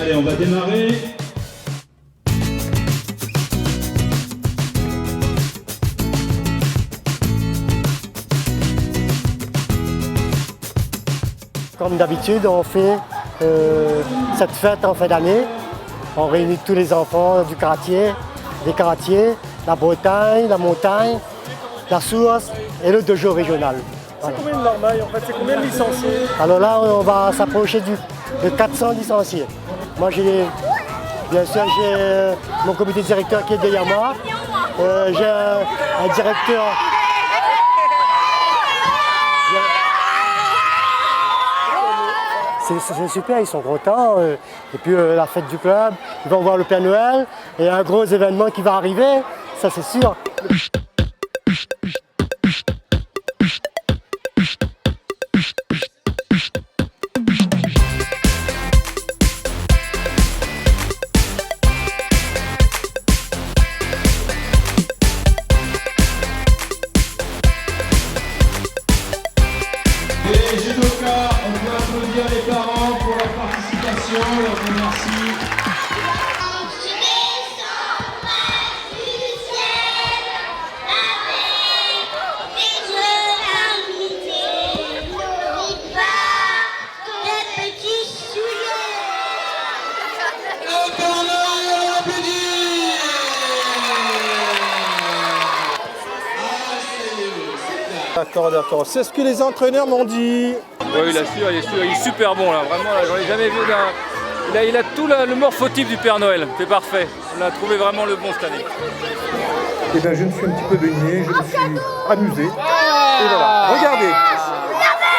Allez, on va démarrer. Comme d'habitude, on fait cette fête en fin d'année. On réunit tous les enfants du quartier, des quartiers, la Bretagne, la montagne, la source et le dojo régional. C'est combien de marmailles en fait? C'est combien de licenciés? Alors là, on va s'approcher de 400 licenciés. Moi, bien sûr, j'ai mon comité directeur qui est derrière moi. J'ai un directeur. C'est super, ils sont contents. Et puis la fête du club, ils vont voir le Père Noël et un gros événement qui va arriver, ça c'est sûr. Les judokas, on peut applaudir les parents pour leur participation, leur remercie. D'accord. C'est ce que les entraîneurs m'ont dit. Oui, il est super bon là, vraiment, là, j'en ai jamais vu il a tout le morphotype du Père Noël, c'est parfait. On a trouvé vraiment le bon cette année. Eh bien, je me suis un petit peu baigné, je me suis amusé. Et voilà, regardez.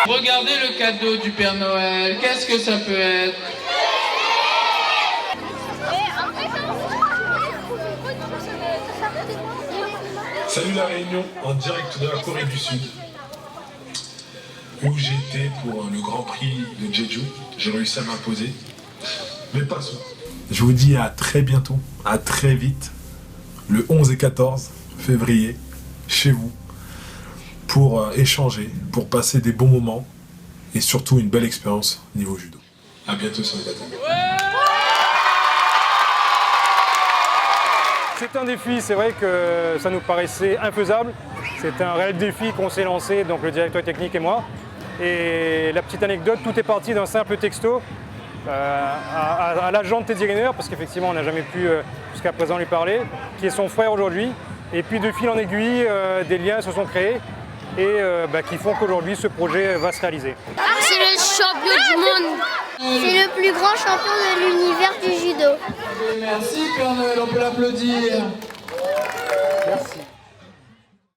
Regardez le cadeau du Père Noël, qu'est-ce que ça peut être? Salut la Réunion, en direct de la Corée du Sud, où j'étais pour le Grand Prix de Jeju. J'ai réussi à m'imposer, mais passons. Je vous dis à très bientôt, à très vite, le 11 et 14 février, chez vous, pour échanger, pour passer des bons moments et surtout une belle expérience niveau judo. À bientôt sur les bâtons. C'est un défi, c'est vrai que ça nous paraissait infaisable. C'est un réel défi qu'on s'est lancé, donc le directeur technique et moi. Et la petite anecdote, tout est parti d'un simple texto à l'agent de Teddy Riner, parce qu'effectivement on n'a jamais pu jusqu'à présent lui parler, qui est son frère aujourd'hui. Et puis de fil en aiguille, des liens se sont créés et qui font qu'aujourd'hui ce projet va se réaliser. C'est le champion du monde. C'est le plus grand champion de l'univers du judo. Merci Père Noël, on peut l'applaudir. Merci.